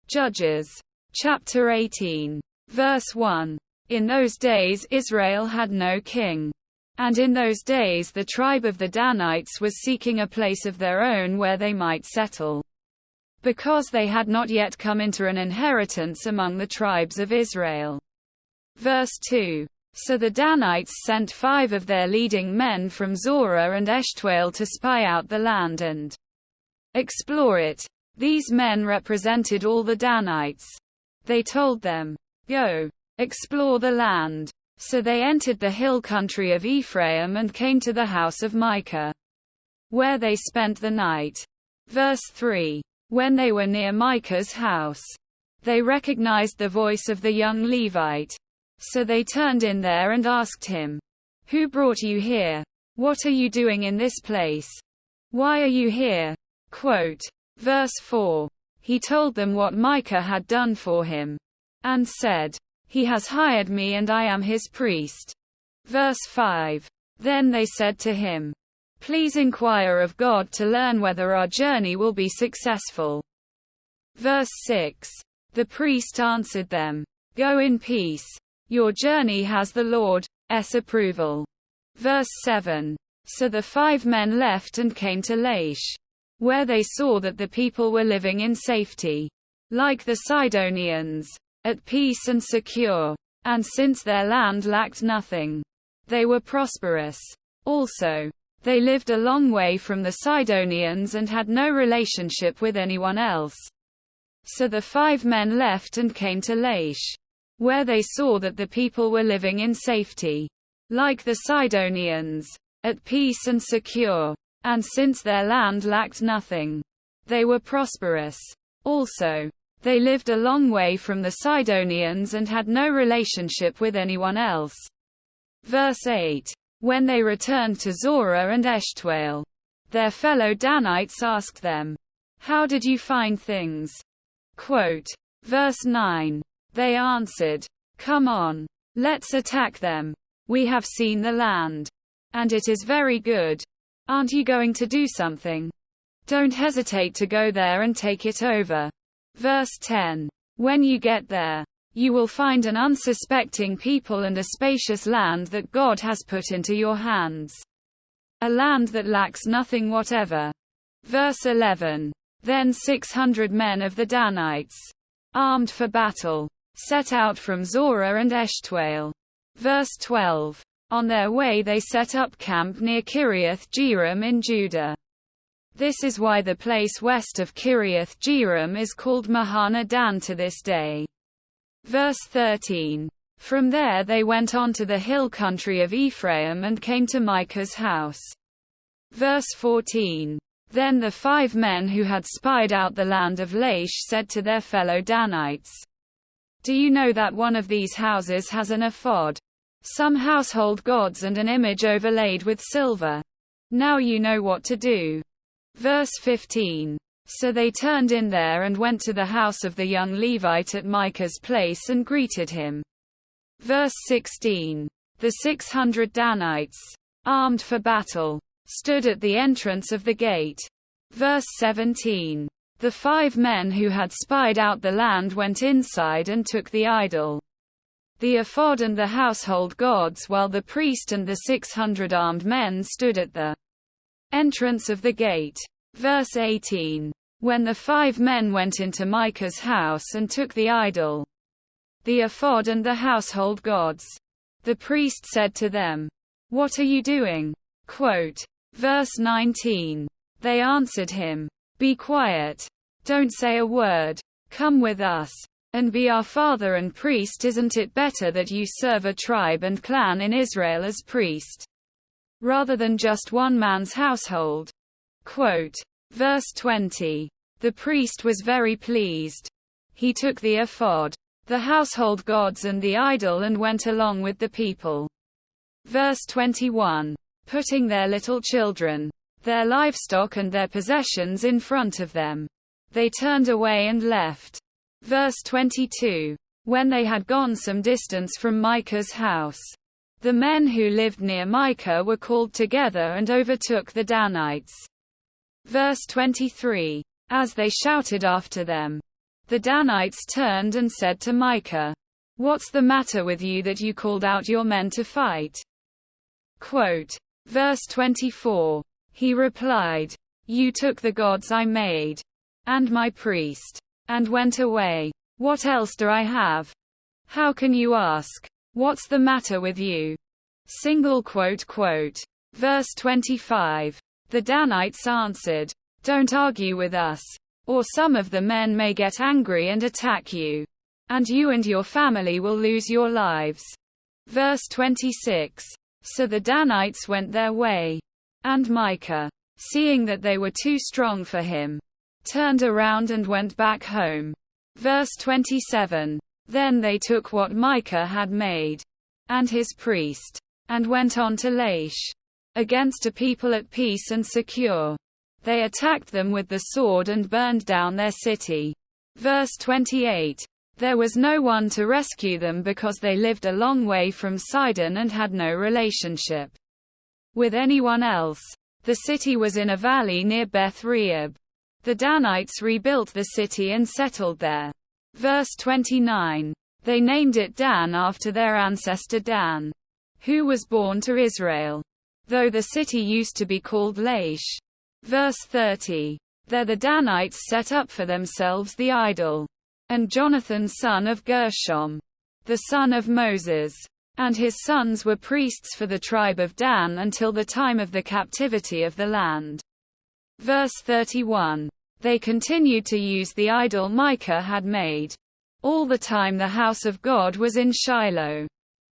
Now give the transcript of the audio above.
Judges. Chapter 18. Verse 1. In those days Israel had no king. And in those days the tribe of the Danites was seeking a place of their own where they might settle, because they had not yet come into an inheritance among the tribes of Israel. Verse 2. So the Danites sent 5 of their leading men from Zorah and Eshtaol to spy out the land and explore it. These men represented all the Danites. They told them, "Go, explore the land." So they entered the hill country of Ephraim and came to the house of Micah, where they spent the night. Verse 3. When they were near Micah's house, they recognized the voice of the young Levite. So they turned in there and asked him, "Who brought you here? What are you doing in this place? Why are you here?" Quote. Verse 4. He told them what Micah had done for him, and said, "He has hired me and I am his priest." Verse 5. Then they said to him, "Please inquire of God to learn whether our journey will be successful." Verse 6. The priest answered them, "Go in peace. Your journey has the Lord's approval." Verse 7. So the 5 men left and came to Laish, where they saw that the people were living in safety, like the Sidonians, at peace and secure. And since their land lacked nothing, they were prosperous. Also, they lived a long way from the Sidonians and had no relationship with anyone else. So the 5 men left and came to Laish, where they saw that the people were living in safety, like the Sidonians, at peace and secure. And since their land lacked nothing, they were prosperous. Also, they lived a long way from the Sidonians and had no relationship with anyone else. Verse 8. When they returned to Zorah and Eshtaol, their fellow Danites asked them, "How did you find things?" Quote. Verse 9. They answered, "Come on. Let's attack them. We have seen the land, and it is very good. Aren't you going to do something? Don't hesitate to go there and take it over." Verse 10. When you get there, you will find an unsuspecting people and a spacious land that God has put into your hands, a land that lacks nothing whatever. Verse 11. Then 600 men of the Danites, armed for battle, set out from Zorah and Eshtaol. Verse 12. On their way they set up camp near Kiriath-Jearim in Judah. This is why the place west of Kiriath-Jearim is called Mahana Dan to this day. Verse 13. From there they went on to the hill country of Ephraim and came to Micah's house. Verse 14. Then the 5 men who had spied out the land of Laish said to their fellow Danites, "Do you know that one of these houses has an ephod, some household gods and an image overlaid with silver? Now you know what to do." Verse 15. So they turned in there and went to the house of the young Levite at Micah's place and greeted him. Verse 16. The 600 Danites, armed for battle, stood at the entrance of the gate. Verse 17. The 5 men who had spied out the land went inside and took the idol, the ephod and the household gods, while the priest and the 600 armed men stood at the entrance of the gate. Verse 18. When the 5 men went into Micah's house and took the idol, the ephod and the household gods, the priest said to them, "What are you doing?" Quote. Verse 19. They answered him, "Be quiet. Don't say a word. Come with us, and be our father and priest. Isn't it better that you serve a tribe and clan in Israel as priest, rather than just one man's household?" Quote. Verse 20. The priest was very pleased. He took the ephod, the household gods and the idol and went along with the people. Verse 21. Putting their little children, their livestock and their possessions in front of them, they turned away and left. Verse 22. When they had gone some distance from Micah's house, the men who lived near Micah were called together and overtook the Danites. Verse 23. As they shouted after them, The Danites turned and said to Micah, "What's the matter with you that you called out your men to fight?" Quote, verse 24. He replied, "You took the gods I made, and my priest, and went away. What else do I have? How can you ask, what's the matter with you?" Single quote quote. Verse 25. The Danites answered, "Don't argue with us, or some of the men may get angry and attack you, and you and your family will lose your lives." Verse 26. So the Danites went their way, and Micah, seeing that they were too strong for him, turned around and went back home. Verse 27. Then they took what Micah had made, and his priest, and went on to Laish, against a people at peace and secure. They attacked them with the sword and burned down their city. Verse 28. There was no one to rescue them because they lived a long way from Sidon and had no relationship with anyone else. The city was in a valley near Beth Rehob. The Danites rebuilt the city and settled there. Verse 29. They named it Dan after their ancestor Dan, who was born to Israel, though the city used to be called Laish. Verse 30. There the Danites set up for themselves the idol. And Jonathan son of Gershom, the son of Moses, and his sons were priests for the tribe of Dan until the time of the captivity of the land. Verse 31. They continued to use the idol Micah had made, all the time the house of God was in Shiloh.